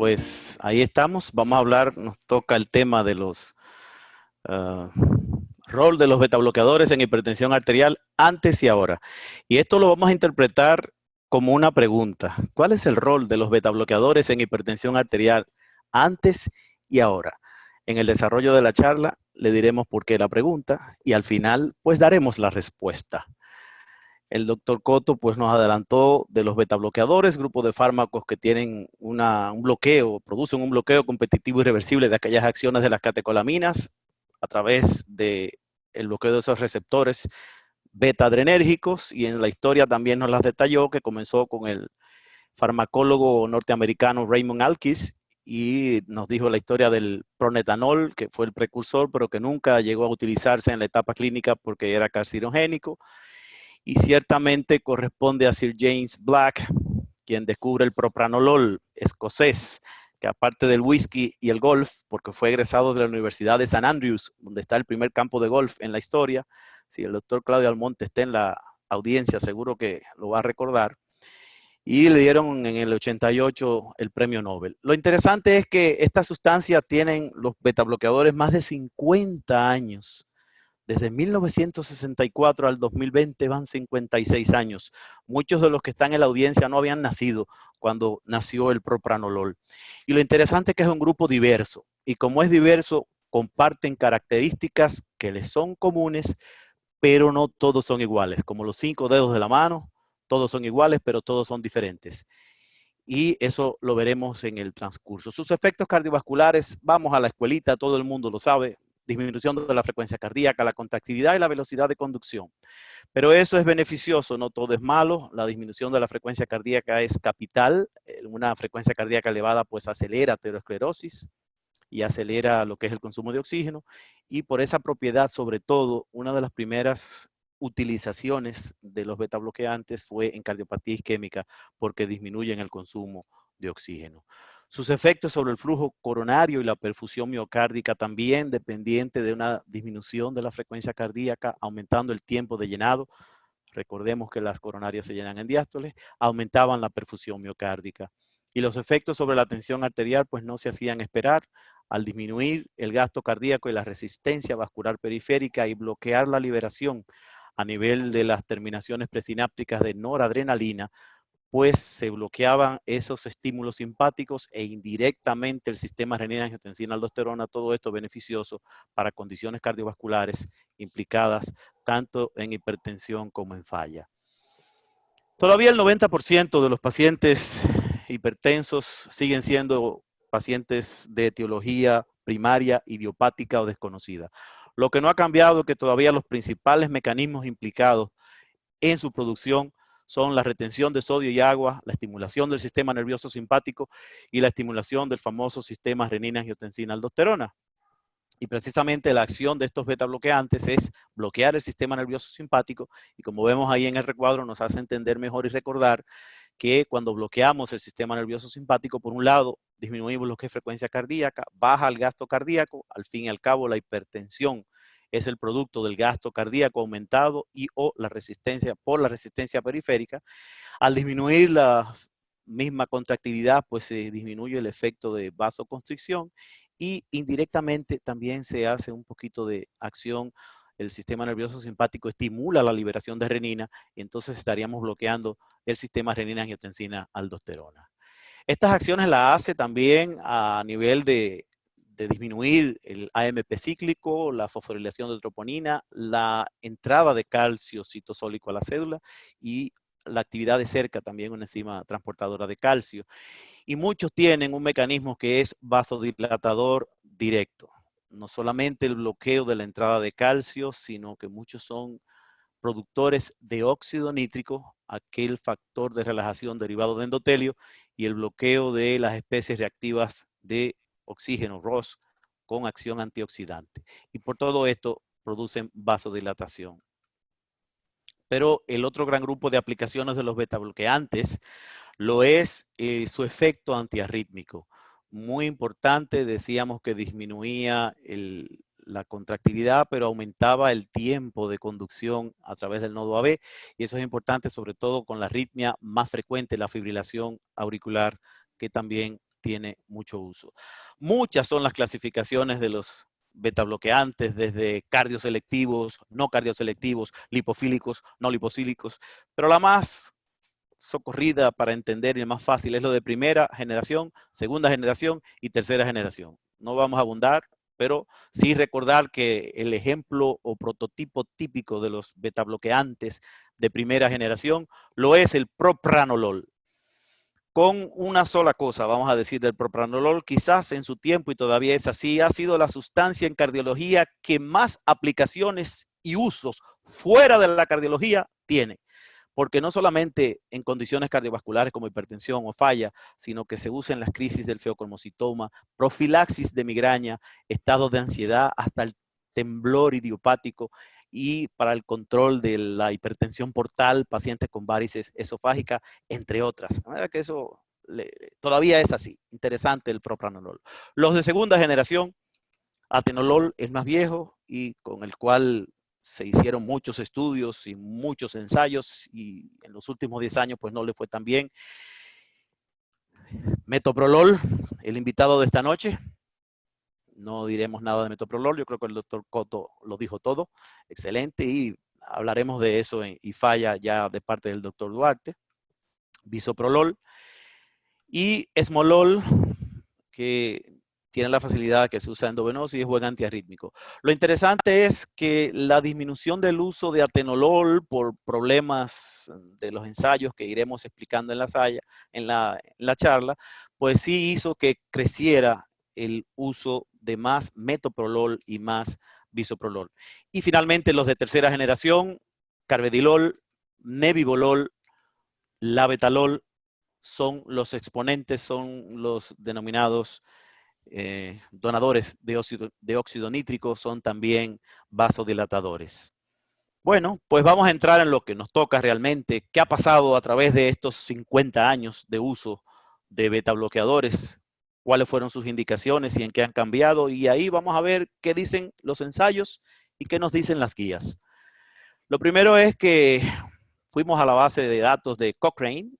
pues ahí estamos. Vamos a hablar, nos toca el tema de los rol de los betabloqueadores en hipertensión arterial antes y ahora. Y esto lo vamos a interpretar como una pregunta. ¿Cuál es el rol de los betabloqueadores en hipertensión arterial antes y ahora? En el desarrollo de la charla le diremos por qué la pregunta y al final pues daremos la respuesta. El doctor Cotto pues nos adelantó de los betabloqueadores, grupo de fármacos que tienen un bloqueo, producen un bloqueo competitivo irreversible de aquellas acciones de las catecolaminas a través del bloqueo de esos receptores beta-adrenérgicos, y en la historia también nos las detalló, que comenzó con el farmacólogo norteamericano Raymond Alkis y nos dijo la historia del pronetanol, que fue el precursor, pero que nunca llegó a utilizarse en la etapa clínica porque era carcinogénico. Y ciertamente corresponde a Sir James Black, quien descubre el propranolol escocés, que aparte del whisky y el golf, porque fue egresado de la Universidad de St. Andrews, donde está el primer campo de golf en la historia. Si el doctor Claudio Almonte está en la audiencia, seguro que lo va a recordar. Y le dieron en el 88 el premio Nobel. Lo interesante es que estas sustancias tienen los betabloqueadores más de 50 años. Desde 1964 al 2020 van 56 años. Muchos de los que están en la audiencia no habían nacido cuando nació el propranolol. Y lo interesante es que es un grupo diverso. Y como es diverso, comparten características que les son comunes, pero no todos son iguales. Como los 5 dedos de la mano, todos son iguales, pero todos son diferentes. Y eso lo veremos en el transcurso. Sus efectos cardiovasculares, vamos a la escuelita, todo el mundo lo sabe: disminución de la frecuencia cardíaca, la contractilidad y la velocidad de conducción. Pero eso es beneficioso, no todo es malo. La disminución de la frecuencia cardíaca es capital. Una frecuencia cardíaca elevada pues acelera aterosclerosis y acelera lo que es el consumo de oxígeno. Y por esa propiedad, sobre todo, una de las primeras utilizaciones de los betabloqueantes fue en cardiopatía isquémica, porque disminuyen el consumo de oxígeno. Sus efectos sobre el flujo coronario y la perfusión miocárdica también dependiente de una disminución de la frecuencia cardíaca, aumentando el tiempo de llenado. Recordemos que las coronarias se llenan en diástole, aumentaban la perfusión miocárdica. Y los efectos sobre la tensión arterial pues no se hacían esperar. Al disminuir el gasto cardíaco y la resistencia vascular periférica y bloquear la liberación a nivel de las terminaciones presinápticas de noradrenalina, pues se bloqueaban esos estímulos simpáticos e indirectamente el sistema renina-angiotensina-aldosterona, todo esto beneficioso para condiciones cardiovasculares implicadas tanto en hipertensión como en falla. Todavía el 90% de los pacientes hipertensos siguen siendo pacientes de etiología primaria, idiopática o desconocida. Lo que no ha cambiado es que todavía los principales mecanismos implicados en su producción son la retención de sodio y agua, la estimulación del sistema nervioso simpático y la estimulación del famoso sistema renina-angiotensina-aldosterona. Y precisamente la acción de estos beta bloqueantes es bloquear el sistema nervioso simpático, y como vemos ahí en el recuadro nos hace entender mejor y recordar que cuando bloqueamos el sistema nervioso simpático, por un lado disminuimos lo que es frecuencia cardíaca, baja el gasto cardíaco. Al fin y al cabo la hipertensión es el producto del gasto cardíaco aumentado y o la resistencia por la resistencia periférica. Al disminuir la misma contractilidad, pues se disminuye el efecto de vasoconstricción y indirectamente también se hace un poquito de acción. El sistema nervioso simpático estimula la liberación de renina y entonces estaríamos bloqueando el sistema renina-angiotensina-aldosterona. Estas acciones las hace también a nivel de disminuir el AMP cíclico, la fosforilación de troponina, la entrada de calcio citosólico a la célula y la actividad de cerca, también una enzima transportadora de calcio. Y muchos tienen un mecanismo que es vasodilatador directo. No solamente el bloqueo de la entrada de calcio, sino que muchos son productores de óxido nítrico, aquel factor de relajación derivado de endotelio, y el bloqueo de las especies reactivas de oxígeno, ROS, con acción antioxidante. Y por todo esto producen vasodilatación. Pero el otro gran grupo de aplicaciones de los betabloqueantes lo es su efecto antiarrítmico. Muy importante, decíamos que disminuía la contractilidad, pero aumentaba el tiempo de conducción a través del nodo AB, y eso es importante sobre todo con la arritmia más frecuente, la fibrilación auricular, que también tiene mucho uso. Muchas son las clasificaciones de los beta bloqueantes, desde cardioselectivos, no cardioselectivos, lipofílicos, no lipofílicos, pero la más socorrida para entender y más fácil es lo de primera generación, segunda generación y tercera generación. No vamos a abundar, pero sí recordar que el ejemplo o prototipo típico de los beta bloqueantes de primera generación lo es el propranolol. Con una sola cosa, vamos a decir, del propranolol, quizás en su tiempo, y todavía es así, ha sido la sustancia en cardiología que más aplicaciones y usos fuera de la cardiología tiene. Porque no solamente en condiciones cardiovasculares como hipertensión o falla, sino que se usa en las crisis del feocolmocitoma, profilaxis de migraña, estados de ansiedad, hasta el temblor idiopático y para el control de la hipertensión portal, pacientes con varices esofágicas, entre otras. De manera que eso todavía es así. Interesante el propranolol. Los de segunda generación, atenolol es más viejo y con el cual se hicieron muchos estudios y muchos ensayos y en los últimos 10 años pues no le fue tan bien. Metoprolol, el invitado de esta noche. No diremos nada de metoprolol, yo creo que el doctor Cotto lo dijo todo. Excelente, y hablaremos de eso y falla ya de parte del doctor Duarte. Bisoprolol y esmolol, que tiene la facilidad que se usa endovenoso y es buen antiarrítmico. Lo interesante es que la disminución del uso de atenolol por problemas de los ensayos que iremos explicando en la charla, pues sí hizo que creciera el uso de más metoprolol y más bisoprolol. Y finalmente los de tercera generación, carvedilol, nebivolol, labetalol, son los exponentes, son los denominados donadores de óxido nítrico, son también vasodilatadores. Bueno, pues vamos a entrar en lo que nos toca realmente. ¿Qué ha pasado a través de estos 50 años de uso de beta bloqueadores? ¿Cuáles fueron sus indicaciones y en qué han cambiado? Y ahí vamos a ver qué dicen los ensayos y qué nos dicen las guías. Lo primero es que fuimos a la base de datos de Cochrane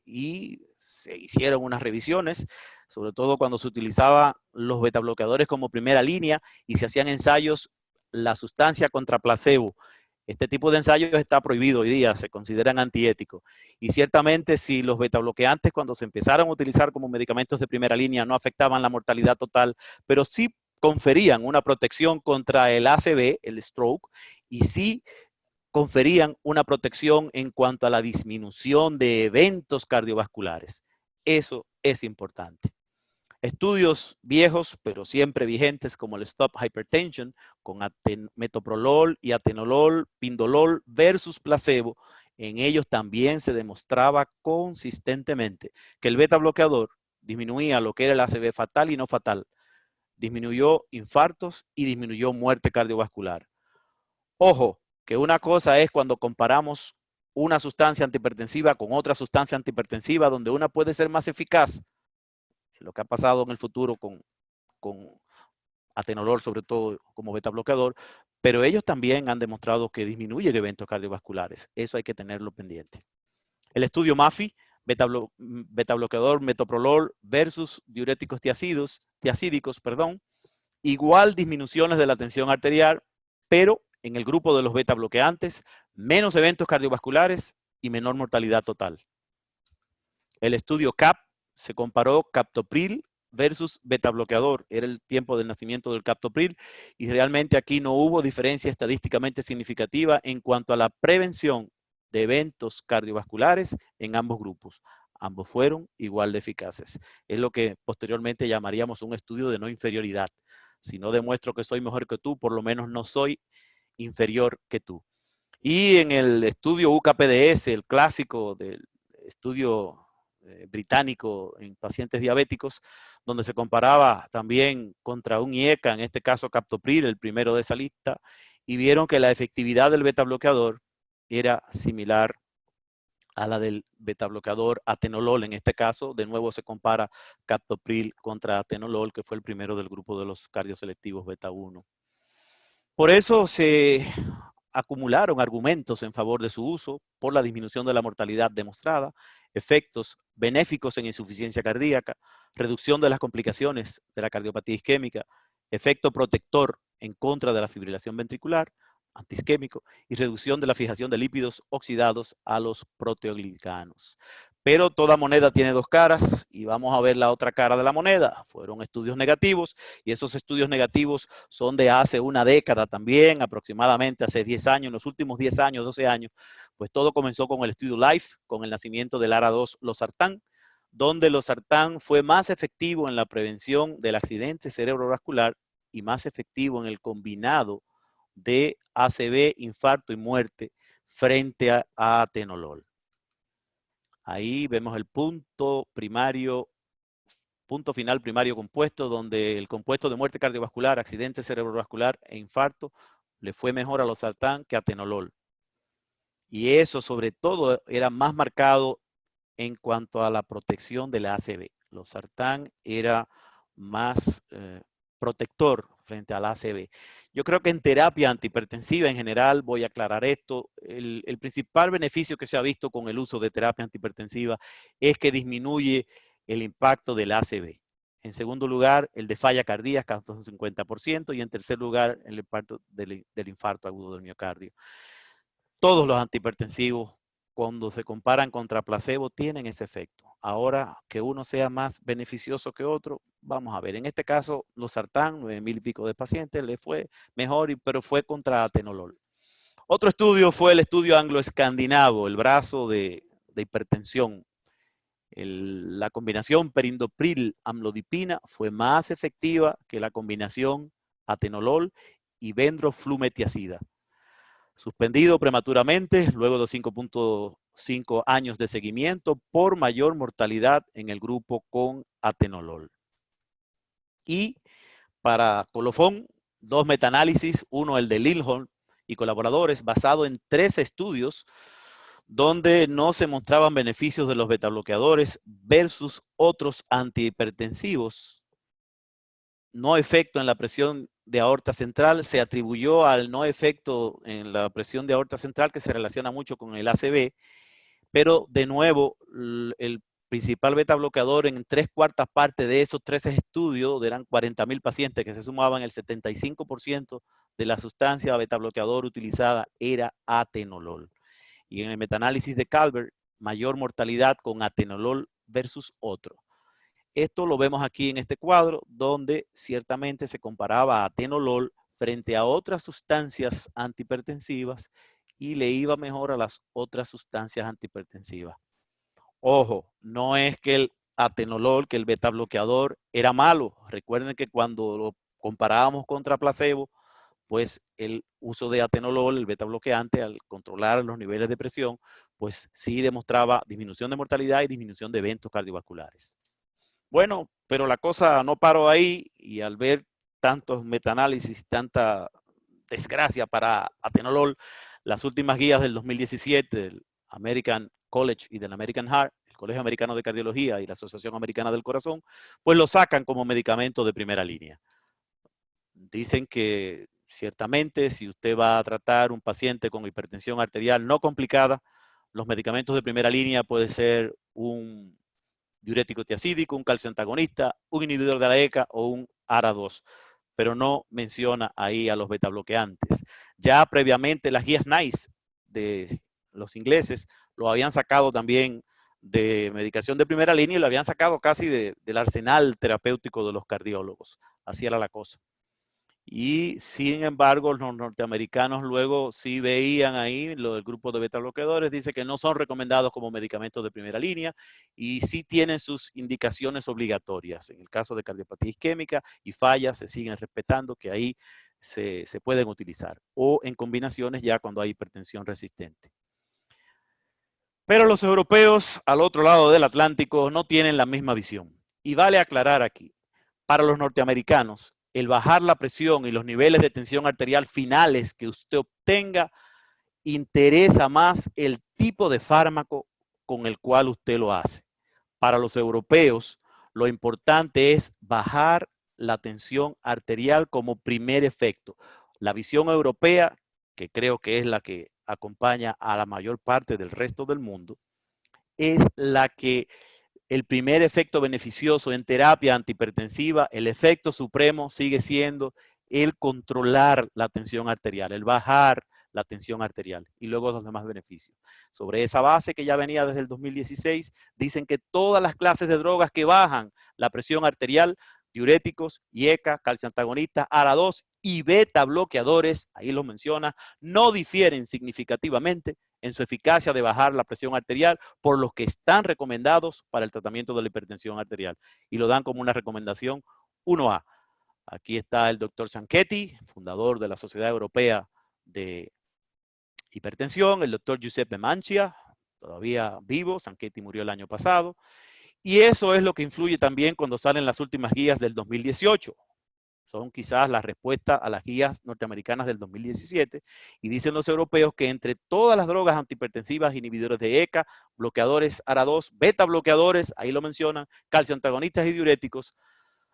y se hicieron unas revisiones, sobre todo cuando se utilizaban los betabloqueadores como primera línea y se hacían ensayos, la sustancia contra placebo. Este tipo de ensayos está prohibido hoy día, se consideran antiéticos. Y ciertamente si los betabloqueantes cuando se empezaron a utilizar como medicamentos de primera línea no afectaban la mortalidad total, pero sí conferían una protección contra el ACV, el stroke, y sí conferían una protección en cuanto a la disminución de eventos cardiovasculares. Eso es importante. Estudios viejos, pero siempre vigentes, como el Stop Hypertension, con metoprolol y atenolol, pindolol versus placebo, en ellos también se demostraba consistentemente que el beta bloqueador disminuía lo que era el ACV fatal y no fatal, disminuyó infartos y disminuyó muerte cardiovascular. Ojo, que una cosa es cuando comparamos una sustancia antihipertensiva con otra sustancia antihipertensiva, donde una puede ser más eficaz, lo que ha pasado en el futuro con atenolol, sobre todo como beta bloqueador, pero ellos también han demostrado que disminuyen eventos cardiovasculares. Eso hay que tenerlo pendiente. El estudio MAFI, beta bloqueador metoprolol versus diuréticos tiacídicos, igual disminuciones de la tensión arterial, pero en el grupo de los beta bloqueantes, menos eventos cardiovasculares y menor mortalidad total. El estudio CAP se comparó captopril versus beta bloqueador. Era el tiempo del nacimiento del captopril y realmente aquí no hubo diferencia estadísticamente significativa en cuanto a la prevención de eventos cardiovasculares en ambos grupos. Ambos fueron igual de eficaces. Es lo que posteriormente llamaríamos un estudio de no inferioridad. Si no demuestro que soy mejor que tú, por lo menos no soy inferior que tú. Y en el estudio UKPDS, el clásico del estudio británico en pacientes diabéticos, donde se comparaba también contra un IECA, en este caso captopril, el primero de esa lista, y vieron que la efectividad del beta bloqueador era similar a la del beta bloqueador atenolol. En este caso, de nuevo se compara captopril contra atenolol, que fue el primero del grupo de los cardioselectivos beta 1. Por eso se acumularon argumentos en favor de su uso por la disminución de la mortalidad demostrada, efectos benéficos en insuficiencia cardíaca, reducción de las complicaciones de la cardiopatía isquémica, efecto protector en contra de la fibrilación ventricular, antiisquémico, y reducción de la fijación de lípidos oxidados a los proteoglicanos. Pero toda moneda tiene dos caras y vamos a ver la otra cara de la moneda. Fueron estudios negativos y esos estudios negativos son de hace una década también, aproximadamente hace 10 años, en los últimos 10 años, 12 años, pues todo comenzó con el estudio LIFE, con el nacimiento del ARA2 losartán, donde losartán fue más efectivo en la prevención del accidente cerebrovascular y más efectivo en el combinado de ACV, infarto y muerte frente a atenolol. Ahí vemos el punto final primario compuesto, donde el compuesto de muerte cardiovascular, accidente cerebrovascular e infarto le fue mejor a losartán que a atenolol. Y eso sobre todo era más marcado en cuanto a la protección de la ACV. Losartán era más protector frente a la ACV. Yo creo que en terapia antihipertensiva en general, voy a aclarar esto, el principal beneficio que se ha visto con el uso de terapia antihipertensiva es que disminuye el impacto del ACV. En segundo lugar, el de falla cardíaca hasta un 50% y en tercer lugar, el impacto del infarto agudo del miocardio. Todos los antihipertensivos, cuando se comparan contra placebo, tienen ese efecto. Ahora, que uno sea más beneficioso que otro, vamos a ver. En este caso, losartán, 9,000 y pico de pacientes, le fue mejor, pero fue contra atenolol. Otro estudio fue el estudio anglo-escandinavo, el brazo de hipertensión. La combinación perindopril-amlodipina fue más efectiva que la combinación atenolol y vendroflumetiazida. Suspendido prematuramente luego de 5.5 años de seguimiento por mayor mortalidad en el grupo con atenolol. Y para colofón, 2 metaanálisis, uno el de Lindholm y colaboradores, basado en 13 estudios donde no se mostraban beneficios de los betabloqueadores versus otros antihipertensivos. No efecto en la presión de aorta central se atribuyó al no efecto en la presión de aorta central, que se relaciona mucho con el ACV, pero de nuevo el principal beta bloqueador en 3/4 partes de esos 13 estudios, eran 40,000 pacientes que se sumaban, el 75% de la sustancia beta bloqueador utilizada era atenolol. Y en el metaanálisis de Calvert, mayor mortalidad con atenolol versus otro. Esto lo vemos aquí en este cuadro, donde ciertamente se comparaba a atenolol frente a otras sustancias antihipertensivas y le iba mejor a las otras sustancias antihipertensivas. Ojo, no es que el atenolol, que el beta bloqueador, era malo. Recuerden que cuando lo comparábamos contra placebo, pues el uso de atenolol, el beta bloqueante, al controlar los niveles de presión, pues sí demostraba disminución de mortalidad y disminución de eventos cardiovasculares. Bueno, pero la cosa no paró ahí y al ver tantos metaanálisis y tanta desgracia para atenolol, las últimas guías del 2017 del American College y del American Heart, el Colegio Americano de Cardiología y la Asociación Americana del Corazón, pues lo sacan como medicamento de primera línea. Dicen que ciertamente si usted va a tratar un paciente con hipertensión arterial no complicada, los medicamentos de primera línea puede ser un diurético tiacídico, un calcio antagonista, un inhibidor de la ECA o un ARA2, pero no menciona ahí a los betabloqueantes. Ya previamente las guías NICE de los ingleses lo habían sacado también de medicación de primera línea y lo habían sacado casi del arsenal terapéutico de los cardiólogos. Así era la cosa. Y sin embargo, los norteamericanos luego sí veían ahí lo del grupo de beta bloqueadores, dice que no son recomendados como medicamentos de primera línea y sí tienen sus indicaciones obligatorias. En el caso de cardiopatía isquémica y fallas se siguen respetando, que ahí se pueden utilizar, o en combinaciones ya cuando hay hipertensión resistente. Pero los europeos al otro lado del Atlántico no tienen la misma visión. Y vale aclarar aquí, para los norteamericanos, el bajar la presión y los niveles de tensión arterial finales que usted obtenga interesa más el tipo de fármaco con el cual usted lo hace. Para los europeos, lo importante es bajar la tensión arterial como primer efecto. La visión europea, que creo que es la que acompaña a la mayor parte del resto del mundo, es la que el primer efecto beneficioso en terapia antihipertensiva, el efecto supremo sigue siendo el controlar la tensión arterial, el bajar la tensión arterial y luego los demás beneficios. Sobre esa base que ya venía desde el 2016, dicen que todas las clases de drogas que bajan la presión arterial, diuréticos, IECA, calcioantagonistas, ARA2 y beta bloqueadores, ahí lo menciona, no difieren significativamente en su eficacia de bajar la presión arterial por los que están recomendados para el tratamiento de la hipertensión arterial y lo dan como una recomendación 1A. Aquí está el doctor Zanchetti, fundador de la Sociedad Europea de Hipertensión, el doctor Giuseppe Mancia, todavía vivo, Zanchetti murió el año pasado, y eso es lo que influye también cuando salen las últimas guías del 2018. Son quizás la respuesta a las guías norteamericanas del 2017 y dicen los europeos que entre todas las drogas antihipertensivas, inhibidores de ECA, bloqueadores ARA2, beta bloqueadores, ahí lo mencionan, calcioantagonistas y diuréticos,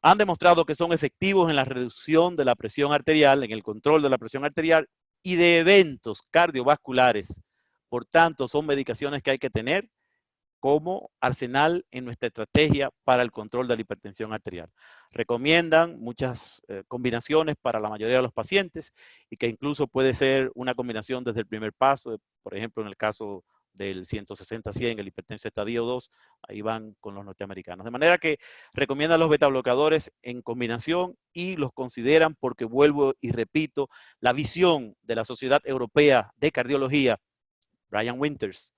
han demostrado que son efectivos en la reducción de la presión arterial, en el control de la presión arterial y de eventos cardiovasculares. Por tanto, son medicaciones que hay que tener como arsenal en nuestra estrategia para el control de la hipertensión arterial. Recomiendan muchas combinaciones para la mayoría de los pacientes y que incluso puede ser una combinación desde el primer paso, por ejemplo, en el caso del 160-100, el hipertenso estadio 2, ahí van con los norteamericanos. De manera que recomiendan los betabloqueadores en combinación y los consideran porque, vuelvo y repito, la visión de la Sociedad Europea de Cardiología, Brian Williams,